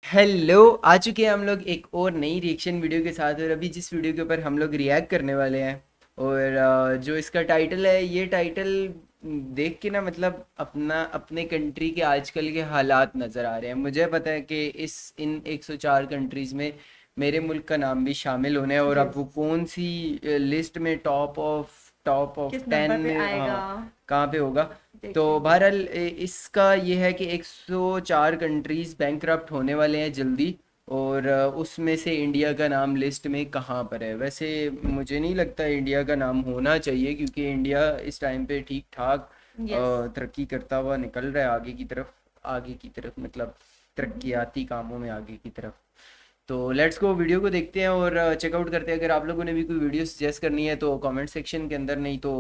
Hello, आ चुके हैं हम लोग एक और नई रिएक्शन वीडियो के साथ। और अभी जिस वीडियो के ऊपर हम लोग रिएक्ट करने वाले हैं और जो इसका टाइटल है, ये टाइटल देख के ना मतलब अपने कंट्री के आजकल के हालात नज़र आ रहे हैं। मुझे पता है कि इन 104 कंट्रीज़ में मेरे मुल्क का नाम भी शामिल होना है। और अब वो कौन सी लिस्ट में टॉप ऑफ किस 10 नंबर पे में आएगा? कहाँ पे होगा। देखते तो हैं। बहरहाल इसका ये है कि 104 कंट्रीज़ बैंकरप्ट होने वाले हैं जल्दी। और उसमें से इंडिया का नाम लिस्ट में कहाँ पर है। वैसे मुझे नहीं लगता इंडिया का नाम होना चाहिए, क्योंकि इंडिया इस टाइम पे ठीक ठाक यस। तरक्की करता हुआ निकल रहा है आगे की तरफ मतलब तरक्याती कामों में आगे की तरफ। तो लेट्स गो, वीडियो को देखते हैं और चेकआउट करते हैं। अगर आप लोगों ने भी कोई वीडियो सजेस्ट करनी है तो कमेंट सेक्शन के अंदर, नहीं तो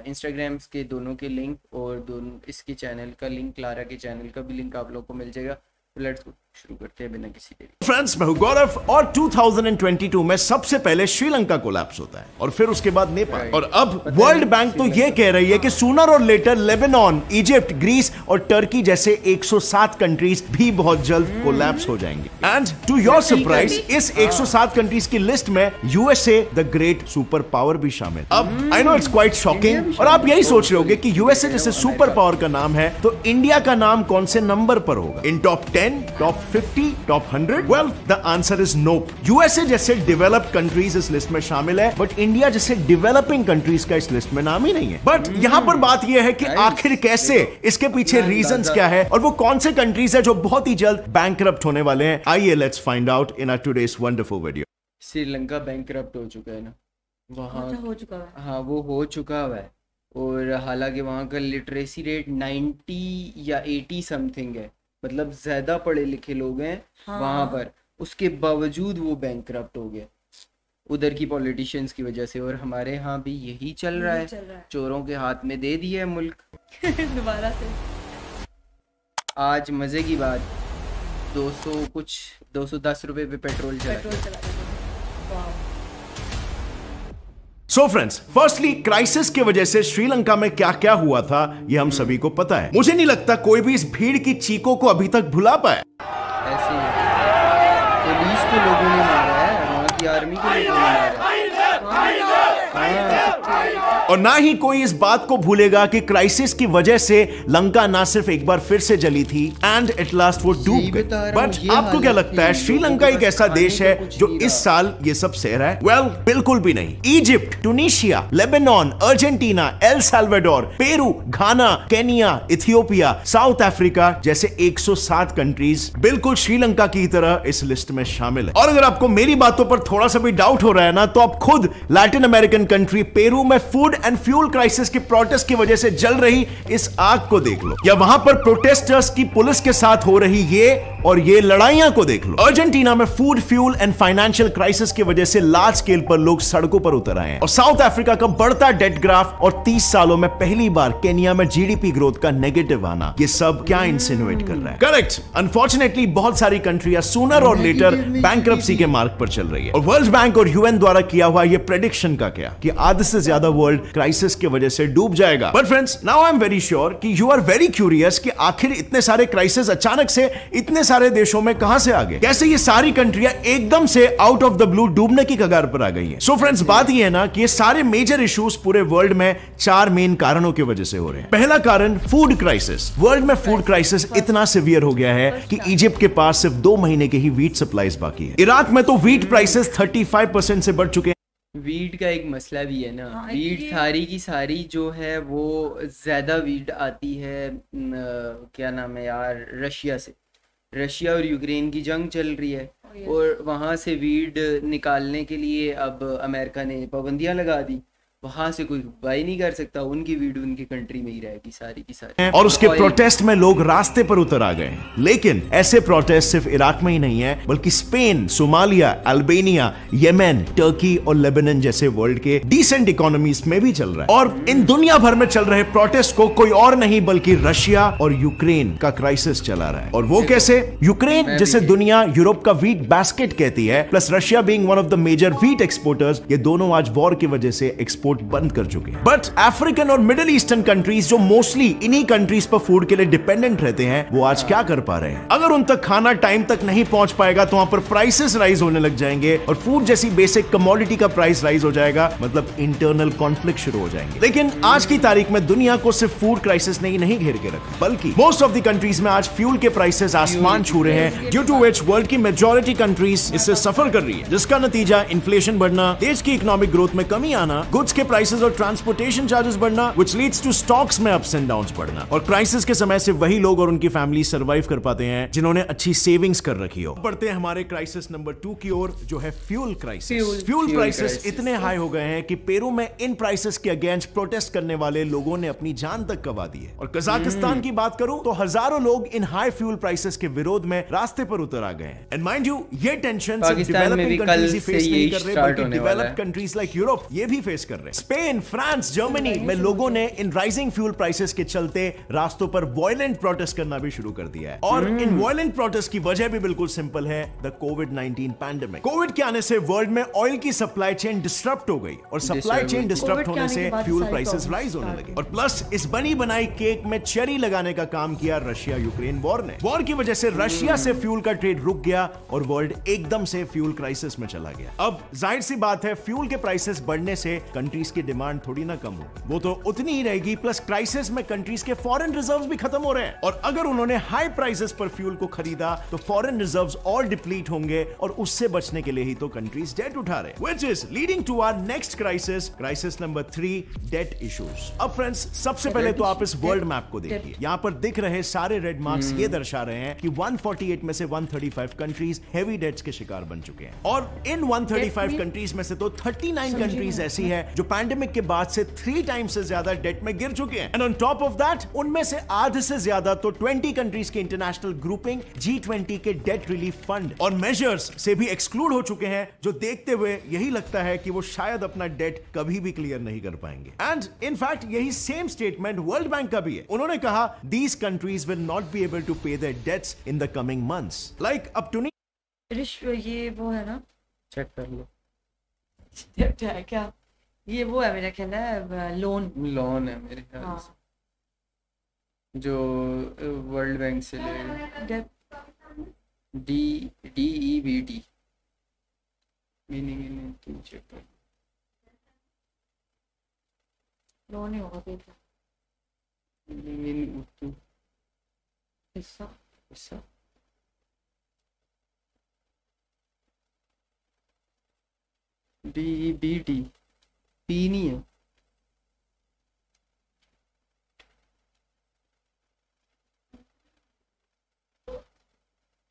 इंस्टाग्राम्स के दोनों के लिंक और दोनों इसके चैनल का लिंक, क्लारा के चैनल का भी लिंक आप लोगों को मिल जाएगा। तो लेट्स गो, शुरू करते हैं बिना किसी देरी। फ्रेंड्स, मैं हूं गौरव और 2022 में सबसे पहले श्रीलंका कोलैप्स होता है और फिर उसके बाद नेपाल। Right. और अब वर्ल्ड बैंक तो ये कह रही है कि सूनर और लेटर लेबनान, इजिप्ट, ग्रीस और टर्की जैसे 107 कंट्रीज भी बहुत जल्द कोलैप्स हो जाएंगे। एंड टू योर सरप्राइज, इस 107 कंट्रीज की लिस्ट में USA the great super power भी शामिल। अब I know it's quite shocking और आप यही सोच रहे होगे कि यूएसए जैसे सुपर पावर का नाम है तो इंडिया का नाम कौन से नंबर पर होगा, in top 10, top 50, top 100? Well, the answer is no. USA जैसे डेवलप्ड कंट्रीज इस लिस्ट में शामिल है, बट इंडिया जैसे डेवलपिंग कंट्रीज का इस लिस्ट में नाम ही नहीं है। बट यहां पर बात यह है कि आखिर कैसे, इसके पीछे रीजंस क्या है और वो कौन से कंट्रीज है जो बहुत ही जल्द बैंकरप्ट होने वाले हैं। आइए let's find out in our today's wonderful video. Sri Lanka bankrupt हो चुका है ना वहाँ। अच्छा, हो चुका है। हाँ, वो हो चुका हुआ है। और हालांकि वहाँ का लिटरेसी रेट 90 या 80 समथिंग है, मतलब ज़्यादा पढ़े लिखे लोग हैं हाँ। वहाँ पर। उसके बावजूद वो बैंकरप्ट हो गया उधर की पॉलिटिशियंस की वजह से। और हमारे यहाँ भी यही चल रहा है, चोरों के हाथ में दे दिया है मुल्क दोबारा से। आज मज़े की बात, 210 रुपए पे पेट्रोल चला पेट्रोल गया। चला गया। वाह। सो फ्रेंड्स, फर्स्टली क्राइसिस की वजह से श्रीलंका में क्या क्या हुआ था ये हम सभी को पता है। मुझे नहीं लगता कोई भी इस भीड़ की चीखों को अभी तक भुला पाया। ऐसे ही पुलिस को लोगों ने मारा है, वहाँ की आर्मी को लोगों ने मारा है। और ना ही कोई इस बात को भूलेगा कि क्राइसिस की वजह से लंका ना सिर्फ एक बार फिर से जली थी एंड एट लास्ट वो डूब गई। बट आपको क्या लगता है श्रीलंका एक ऐसा देश है जो इस साल ये सब सह रहा है? वेल, बिल्कुल भी नहीं। Egypt, Tunisia, Lebanon, Argentina, El Salvador, Peru, Ghana, Kenya, Ethiopia, South Africa जैसे 107 कंट्रीज बिल्कुल श्रीलंका की तरह इस लिस्ट में शामिल है। और अगर आपको मेरी बातों पर थोड़ा सा भी डाउट हो रहा है ना, तो आप खुद लैटिन अमेरिकन कंट्री पेरू में फूड एंड फ्यूल क्राइसिस की प्रोटेस्ट की वजह से जल रही इस आग को देख लो, या वहां पर प्रोटेस्टर्स की पुलिस के साथ हो रही ये लड़ाइयां को देख लो। अर्जेंटीना में food, fuel and financial crisis की वजह से लार्ज स्केल पर लोग सड़कों पर उतर आए हैं। और साउथ अफ्रीका का बढ़ता डेट ग्राफ और 30 सालों में पहली बार केनिया में जीडीपी ग्रोथ का नेगेटिव आना, ये सब क्या इंसिनुएट कर रहा है? करेक्ट। अनफॉर्चुनेटली बहुत सारी कंट्रियां सूनर और लेटर बैंकरप्सी के मार्ग पर चल रही है। और वर्ल्ड बैंक और यूएन द्वारा किया हुआ ये प्रेडिक्शन का क्या कि आधे से ज्यादा वर्ल्ड क्राइसिस की वजह से डूब जाएगा। But friends, now I am very sure कि यू आर वेरी क्यूरियस कि आखिर इतने सारे क्राइसिस अचानक से इतने सारे देशों में कहां से आ गए? कैसे ये सारी कंट्रियां एकदम से आउट ऑफ द ब्लू डूबने की कगार पर आ गई हैं? सो फ्रेंड्स, बात ये है ना कि ये सारे मेजर इश्यूज पूरे वर्ल्ड में 4 मेन कारणों की वजह से हो रहे हैं। पहला कारण, फूड क्राइसिस। वर्ल्ड में फूड क्राइसिस इतना सीवियर हो गया है कि इजिप्ट के पास सिर्फ 2 महीने के ही व्हीट सप्लाईज बाकी है। इराक में तो व्हीट प्राइसेस 35% से बढ़ चुके हैं। वीट का एक मसला भी है ना। हाँ, वीट सारी की सारी जो है वो ज़्यादा वीट आती है क्या नाम है यार, रशिया और यूक्रेन की जंग चल रही है। और वहाँ से वीट निकालने के लिए अब अमेरिका ने पाबंदियाँ लगा दी। वहां से कोई बाई नहीं कर सकता, उनकी वीडियो उनकी कंट्री में ही रहेगी सारी की सारी। और उसके प्रोटेस्ट में लोग रास्ते पर उतर आ गए। लेकिन ऐसे प्रोटेस्ट सिर्फ इराक में ही नहीं है, बल्कि Spain, Somalia, Albania, Yemen, Turkey और लेबनान जैसे वर्ल्ड के डिसेंट इकोनॉमीज में भी चल रहा है। और इन दुनिया भर में चल रहे प्रोटेस्ट को कोई और नहीं बल्कि रशिया और यूक्रेन का क्राइसिस चला रहा है। और वो कैसे? यूक्रेन जिसे दुनिया यूरोप का व्हीट बास्केट कहती है, plus Russia being one of the major wheat exporters, ये दोनों आज वॉर की वजह से एक्सपोर्ट एक्सपोर्ट बंद कर चुके हैं। बट अफ्रीकन और मिडिल ईस्टर्न कंट्रीज जो मोस्टली इन्हीं कंट्रीज पर फूड के लिए डिपेंडेंट रहते हैं, वो आज क्या कर पा रहे हैं? अगर उन तक खाना टाइम तक नहीं पहुंच पाएगा तो वहां पर प्राइसेस राइज होने लग जाएंगे और फूड जैसी बेसिक कमोडिटी का प्राइस राइज हो जाएगा, मतलब इंटरनल कॉन्फ्लिक्ट शुरू हो जाएंगे। लेकिन आज की तारीख में दुनिया को सिर्फ फूड क्राइसिस ने ही नहीं घेर के रखा, बल्कि मोस्ट ऑफ द कंट्रीज में आज फ्यूल के प्राइसेस आसमान छू रहे हैं, ड्यू टू व्हिच वर्ल्ड की मेजॉरिटी कंट्रीज इससे सफर कर रही है, जिसका नतीजा इन्फ्लेशन बढ़ना, देश की इकोनॉमिक ग्रोथ में कमी आना, गुड्स के प्राइसेस और ट्रांसपोर्टेशन चार्जेस बढ़ना, व्हिच लीड्स टू स्टॉक्स में अप्स एंड डाउन्स बढ़ना। और क्राइसिस के समय से वही लोग और उनकी फैमिली सर्वाइव कर पाते हैं जिन्होंने अच्छी सेविंग्स कर रखी हो। बढ़ते हैं हमारे क्राइसिस नंबर 2 की ओर, जो है फ्यूल क्राइसिस। फ्यूल प्राइसेस इतने हाई हो गए हैं कि पेरू में इन प्राइसेस के अगेंस्ट प्रोटेस्ट करने वाले लोगों ने अपनी जान तक गंवा दी है। और कजाकिस्तान की बात करूं तो हजारों लोग इन हाई फ्यूल प्राइसेस के विरोध में रास्ते पर उतर आ गए हैं। एंड माइंड यू, ये टेंशन सिर्फ डेवलपिंग कंट्रीज ही फेस नहीं कर रहे, बल्कि डेवलप्ड कंट्रीज लाइक यूरोप ये भी फेस कर रहे हैं। स्पेन, फ्रांस, जर्मनी में लोगों ने इन राइजिंग फ्यूल प्राइसेस के चलते रास्तों पर वायलेंट प्रोटेस्ट करना भी शुरू कर दिया है। और इन वायलेंट प्रोटेस्ट की वजह भी बिल्कुल सिंपल है, द कोविड-19 पैंडेमिक। कोविड के आने से वर्ल्ड में ऑयल की सप्लाई चेन डिस्टरप्ट हो गई और सप्लाई चेन डिस्टरप्ट होने से फ्यूल प्राइसेस राइज होने लगे। और प्लस इस बनी बनाई केक में चेरी लगाने का काम किया रशिया यूक्रेन वॉर ने। वॉर की वजह से रशिया से फ्यूल का ट्रेड रुक गया और वर्ल्ड एकदम से फ्यूल क्राइसिस में चला गया। अब जाहिर सी बात है, फ्यूल के प्राइसेस बढ़ने से कंट्रीज की डिमांड थोड़ी ना कम हो, वो तो उतनी ही रहेगी। प्लस क्राइसिस में कंट्रीज के फॉरेन रिजर्व्स भी खत्म हो रहे हैं और अगर उन्होंने हाई प्राइसेस पर फ्यूल को खरीदा तो फॉरेन रिजर्व्स और डिप्लीट होंगे और उससे बचने के लिए ही तो कंट्रीज डेट उठा रहे हैं, which is leading to our next crisis, crisis number 3, debt issues. अब फ्रेंड्स, सबसे पहले तो आप इस वर्ल्ड मैप को देखिए। यहाँ पर दिख रहे सारे रेड मार्क्स ये दर्शा रहे हैं कि 148 में से 135 कंट्रीज हेवी डेट्स के शिकार बन चुके हैं। और इन 135 कंट्रीज में से तो 39 कंट्रीज ऐसी है जो पैंडेमिक के बाद से 3 टाइम्स से ज्यादा डेट में गिर चुके हैं। And on top of that, उनमें से आधे से ज्यादा तो 20 कंट्रीज के इंटरनेशनल ग्रुपिंग G20 के डेट रिलीफ फंड और मेजर्स से भी एक्सक्लूड हो चुके हैं, जो देखते हुए यही लगता है कि वो शायद अपना डेट कभी भी क्लियर नहीं कर पाएंगे। एंड इनफैक्ट यही सेम स्टेटमेंट वर्ल्ड बैंक का भी है। उन्होंने कहा, these countries will not be able to pay their debts in the coming months. Like up to ये वो है ना, चेक कर लो क्या ये वो है, मेरा ख्याल है लोन है मेरे ख्याल से, जो वर्ल्ड बैंक से ले DEBT मीनिंग तुम चेक कर लोन ही होगा हिस्सा DEBT पी नहीं है।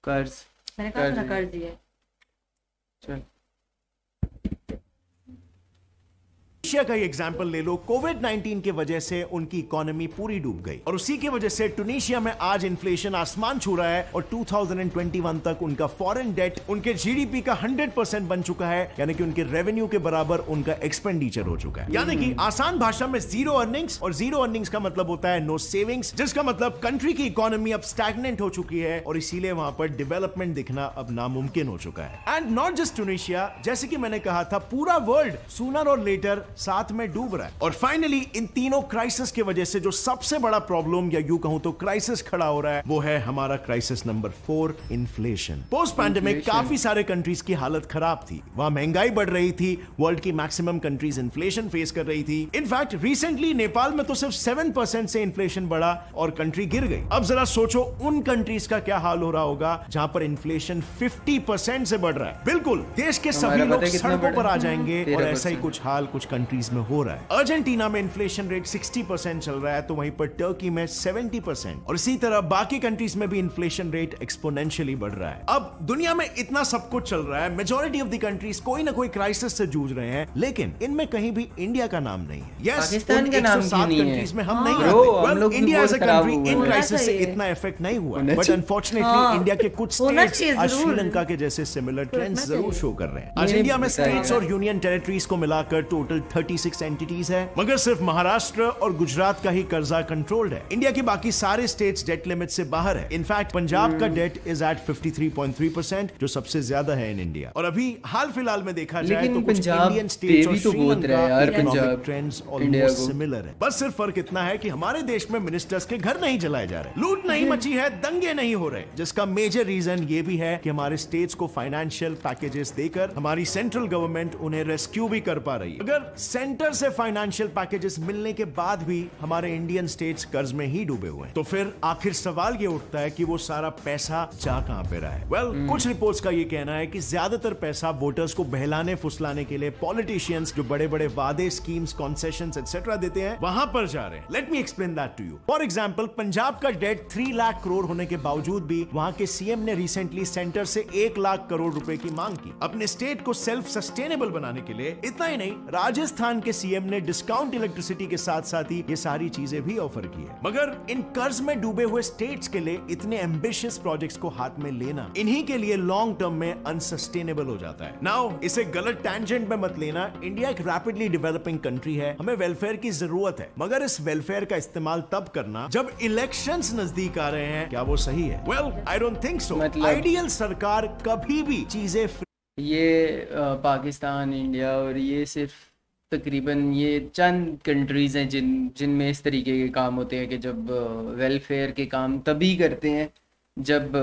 कर्ज, मैंने कहा था कर्ज दिया। चल रशिया का एग्जाम्पल ले लो। कोविड-19 की वजह से उनकी इकोनॉमी पूरी डूब गई और उसी की वजह से टुनीशिया में आज इन्फ्लेशन आसमान छू रहा है और 2021 तक उनका फॉरेन डेट उनके जीडीपी का 100% बन चुका है, यानी कि उनके रेवेन्यू के बराबर उनका एक्सपेंडिचर हो चुका है। यानी कि आसान भाषा में जीरो अर्निंग्स, और जीरो अर्निंग्स का मतलब होता है नो सेविंग्स, जिसका मतलब कंट्री की इकोनॉमी अब स्टैग्नेंट हो चुकी है और इसीलिए वहां पर डेवलपमेंट दिखना अब नामुमकिन हो चुका है। एंड नॉट जस्ट टुनीशिया, जैसे कि मैंने कहा था, पूरा वर्ल्ड सूनर और लेटर साथ में डूब रहा है। और फाइनली इन तीनों क्राइसिस की वजह से जो सबसे बड़ा प्रॉब्लम या यूं कहूं तो क्राइसिस खड़ा हो रहा है, वो है हमारा crisis number 4, inflation. Post pandemic काफी सारे कंट्रीज की हालत खराब थी, वहां महंगाई बढ़ रही थी, वर्ल्ड की मैक्सिमम कंट्रीज इन्फ्लेशन फेस कर रही थी। इनफैक्ट रिसेंटली नेपाल में तो सिर्फ 7% से इन्फ्लेशन बढ़ा और कंट्री गिर गई। अब जरा सोचो उन कंट्रीज का क्या हाल हो रहा होगा जहां पर इन्फ्लेशन 50% से बढ़ रहा है। बिल्कुल, देश के सभी लोग सड़कों पर आ जाएंगे और ऐसा ही कुछ हाल कुछ कंट्रीज में हो रहा है। अर्जेंटीना में इन्फ्लेशन रेट 60% चल रहा है, तो वहीं पर टर्की में 70%, और इसी तरह बाकी कंट्रीज में भी इन्फ्लेशन रेट एक्सपोनेंशियली बढ़ रहा है। अब दुनिया में इतना सब कुछ चल रहा है, मेजॉरिटी ऑफ द कंट्रीज कोई ना कोई क्राइसिस से जूझ रहे हैं, लेकिन इनमें कहीं भी इंडिया का नाम नहीं है। यस, पाकिस्तान का नाम क्यों नहीं है? कंट्रीज में हम नहीं आते। India as a country in crisis से इतना इफेक्ट नहीं हुआ, बट अनफॉर्चुनेटली इंडिया के कुछ स्टेट्स आज श्रीलंका के जैसे सिमिलर ट्रेंड्स जरूर शो कर रहे हैं। आज इंडिया में स्टेट्स और यूनियन टेरिटरीज को मिलाकर टोटल 36 एंटिटीज है, मगर सिर्फ महाराष्ट्र और गुजरात का ही कर्जा कंट्रोल्ड है। इंडिया के बाकी सारे स्टेट्स डेट लिमिट से बाहर है। इनफैक्ट पंजाब का डेट इज एट 53.3%, जो सबसे ज्यादा है इन इंडिया। और अभी हाल फिलहाल में देखा जाए तो कुछ इंडियन स्टेट्स और Sri Lanka economic trends almost similar है। बस सिर्फ फर्क इतना है कि हमारे देश में मिनिस्टर्स के घर नहीं जलाए जा रहे, लूट नहीं मची है, दंगे नहीं हो रहे, जिसका मेजर रीजन ये भी है कि हमारे स्टेट्स को फाइनेंशियल पैकेजेस देकर हमारी सेंट्रल गवर्नमेंट उन्हें रेस्क्यू भी कर पा रही है। अगर सेंटर से फाइनेंशियल पैकेजेस मिलने के बाद भी हमारे इंडियन स्टेट्स कर्ज में ही डूबे हुए हैं, तो फिर आखिर सवाल ये उठता है कि वो सारा पैसा जा कहां पे रहा है। कुछ रिपोर्ट्स का ये कहना है कि ज्यादातर पैसा वोटर्स को बहलाने फुसलाने के लिए पॉलिटिशियंस जो बड़े बड़े वादे, स्कीम्स, कॉन्सेशंस एक्सेट्रा देते हैं वहां पर जा रहे हैं। Let me explain that to you. For example, Punjab का डेट 3 लाख करोड़ होने के बावजूद भी वहां के सीएम ने रिसेंटली सेंटर से 1 लाख करोड़ रुपए की मांग की अपने स्टेट को सेल्फ सस्टेनेबल बनाने के लिए। इतना ही नहीं, राजस्थान के सीएम ने डिस्काउंट इलेक्ट्रिसिटी के साथ साथ ही ये सारी चीजें भी ऑफर की है। मगर इन कर्ज में डूबे हुए स्टेट्स के लिए इतने एम्बिशियस प्रोजेक्ट्स को हाथ में लेना इन्हीं के लिए लॉन्ग टर्म में अनसस्टेनेबल हो जाता है। नाउ इसे गलत टैंजेंट में मत लेना। इंडिया एक रैपिडली डेवलपिंग कंट्री है, हमें वेलफेयर की जरूरत है, मगर इस वेलफेयर का इस्तेमाल तब करना जब इलेक्शंस नजदीक आ रहे हैं। क्या वो सही है? Well, I don't think so. Ideal सरकार कभी भी चीजें ये पाकिस्तान, इंडिया और ये सिर्फ तकरीबन ये चंद कंट्रीज हैं जिनमें इस तरीके के काम होते हैं कि जब वेलफेयर के काम तभी करते हैं जब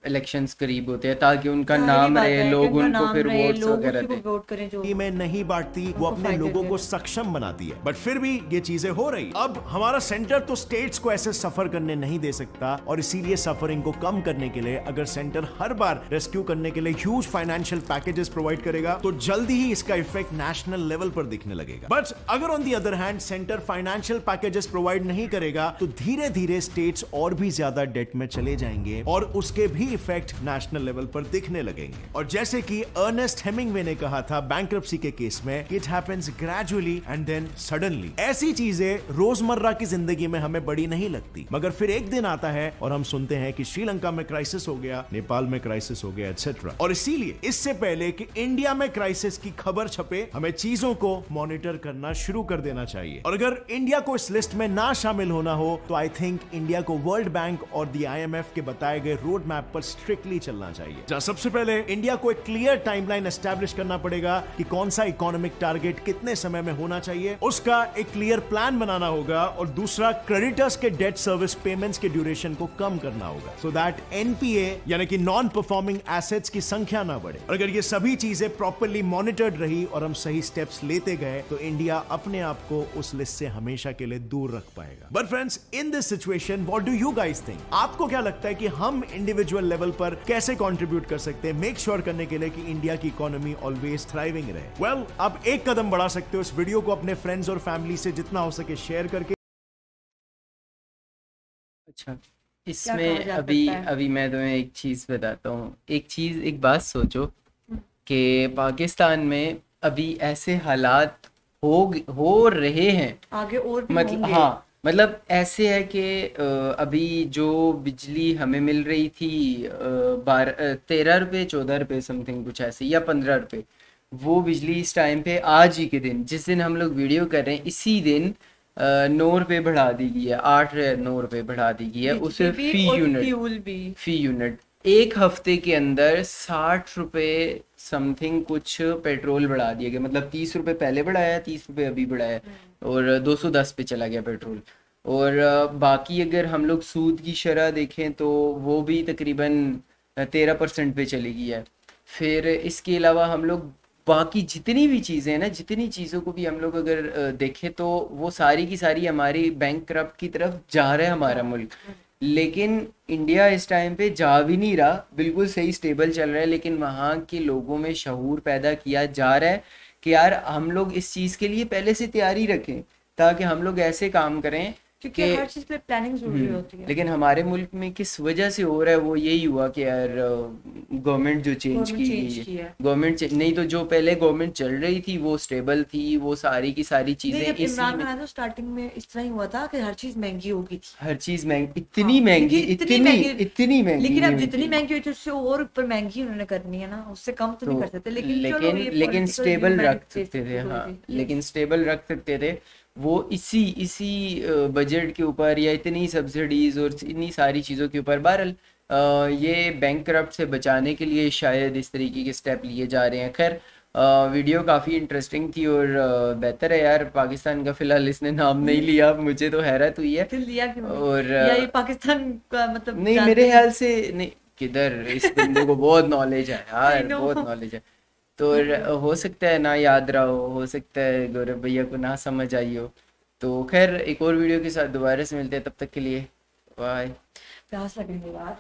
इलेक्शंस करीब होते हैं, ताकि उनका नाम रहे, लोग उनको फिर वोट्स वगैरह दें। वोट करें जो में नहीं बांटती, वो अपने लोगों को सक्षम बनाती है, बट फिर भी ये चीजें हो रही। अब हमारा सेंटर तो स्टेट्स को ऐसे सफर करने नहीं दे सकता, और इसीलिए सफरिंग को कम करने के लिए अगर सेंटर हर बार रेस्क्यू करने के लिए ह्यूज फाइनेंशियल पैकेजेस प्रोवाइड करेगा तो जल्दी ही इसका इफेक्ट नेशनल लेवल पर दिखने लगेगा। बट अगर on the other hand centre financial packages provide नहीं करेगा तो धीरे धीरे स्टेट्स और भी ज्यादा डेट में चले जाएंगे और उसके भी इफेक्ट नेशनल लेवल पर दिखने लगेंगे। और जैसे कि अर्नेस्ट हेमिंगवे ने कहा था बैंक्रप्सी के केस में, it happens gradually and then suddenly. ऐसी चीजें रोजमर्रा की जिंदगी में हमें बड़ी नहीं लगती, मगर फिर एक दिन आता है और हम सुनते हैं कि श्रीलंका में क्राइसिस हो गया, नेपाल में क्राइसिस हो गया, एटसेट्रा। और इसीलिए इससे पहले कि इंडिया में क्राइसिस की खबर छपे, हमें चीजों को मॉनिटर करना शुरू कर देना चाहिए। और अगर इंडिया को इस लिस्ट में ना शामिल होना हो तो आई थिंक इंडिया को वर्ल्ड बैंक और द IMF के बताए गए रोड मैप पर स्ट्रिक्टली चलना चाहिए, जहां सबसे पहले इंडिया को एक क्लियर टाइमलाइन एस्टैब्लिश करना पड़ेगा कि कौन सा इकोनॉमिक टारगेट कितने समय में होना चाहिए, उसका एक क्लियर प्लान बनाना होगा, और दूसरा क्रेडिटर्स के डेट सर्विस पेमेंट्स के ड्यूरेशन को कम करना होगा, सो दैट NPA यानी कि नॉन परफॉर्मिंग एसेट्स की संख्या ना बढ़े। और अगर ये सभी चीजें प्रॉपर्ली मॉनिटर्ड रही और हम सही स्टेप्स लेते गए तो इंडिया अपने आप को उस लिस्ट से हमेशा के लिए दूर रख पाएगा। But friends, in this situation what do you guys think? आपको क्या लगता है कि हम इंडिविजुअल लेवल पर कैसे कंट्रीब्यूट कर सकते हैं मेक श्योर करने के लिए कि इंडिया की इकोनॉमी ऑलवेज थ्राइविंग रहे? वेल, आप एक कदम बढ़ा सकते हो, इस वीडियो को अपने फ्रेंड्स और फैमिली से जितना हो सके शेयर करके। अच्छा, इसमें अभी मैं तुम्हें एक चीज बताता हूँ। एक बात सोचो कि पाकिस्तान में अभी ऐसे हालात हो रहे हैं, आगे और भी मतलब होंगे। हाँ, मतलब ऐसे है कि अभी जो बिजली हमें मिल रही थी 13 रुपये 14 रुपये समथिंग कुछ ऐसे, या 15 रुपये, वो बिजली इस टाइम पे आज ही के दिन, जिस दिन हम लोग वीडियो कर रहे हैं, इसी दिन 9 रुपये बढ़ा दी गई है, 8 या 9 रुपये बढ़ा दी गई है उसे फी यूनिट। एक हफ्ते के अंदर 60 रुपये समथिंग कुछ पेट्रोल बढ़ा दिया गया, मतलब 30 रुपये पहले बढ़ाया, 30 रुपये अभी बढ़ाया, और 210 पे चला गया पेट्रोल। और बाकी अगर हम लोग सूद की शरह देखें तो वो भी तकरीबन 13% पे चली गई है। फिर इसके अलावा हम लोग बाकी जितनी भी चीज़ें हैं ना, जितनी चीज़ों को भी हम लोग अगर देखें तो वो सारी की सारी हमारी बैंक करप्ट की तरफ जा रहा है हमारा मुल्क। लेकिन इंडिया इस टाइम पे जा भी नहीं रहा, बिल्कुल सही स्टेबल चल रहा है, लेकिन वहाँ के लोगों में शऊर पैदा किया जा रहा है कि यार हम लोग इस चीज़ के लिए पहले से तैयारी रखें, ताकि हम लोग ऐसे काम करें क्योंकि हर चीज़ पे प्लानिंग जरूरी होती है। लेकिन हमारे मुल्क में किस वजह से हो रहा है वो यही हुआ कि यार गवर्नमेंट जो चेंज गवर्नमेंट की चेंज गई है, की है। गवर्नमेंट नहीं तो जो पहले गवर्नमेंट चल रही थी वो स्टेबल थी, वो सारी की सारी नहीं, चीजें जब इसी इमरान में, खान आया तो स्टार्टिंग में इस तरह ही हुआ था कि हर चीज महंगी हो गई थी। हर चीज महंगी, हाँ, इतनी महंगी, लेकिन इतनी महंगी लेकिन नहीं अब हुई जितनी थी। महंगी हुई थी उससे और ऊपर महंगी उन्होंने करनी है ना, उससे कम तो नहीं कर सकते। लेकिन चलो लेकिन ये लेकिन पॉलिटिकल स्टेबल व्यू मैंने रख दे सकते थे, थोड़ी हाँ सी। लेकिन स्टेबल रख सकते थे वो इसी इसी बजट के ऊपर, या इतनी सब्सिडीज और इन्हीं सारी चीज़ों के ऊपर। बहरहाल ये बैंकरप्ट से बचाने के लिए शायद इस तरीके के स्टेप लिए जा रहे हैं। खैर वीडियो काफ़ी इंटरेस्टिंग थी और बेहतर है यार, पाकिस्तान का फ़िलहाल इसने नाम नहीं लिया, मुझे तो हैरत हुई है। फिर लिया क्यों नहीं? और या ये पाकिस्तान का मतलब नहीं, जानते मेरे ही ख्याल से नहीं, किधर इस बंदे को बहुत नॉलेज है आई यार, नो। बहुत नॉलेज है। तो हो सकता है ना याद रहा हो सकता है गौरव भैया को ना समझ आई हो। तो खैर एक और वीडियो के साथ दोबारा से मिलते हैं, तब तक के लिए बाय। प्यास लग रही है यार।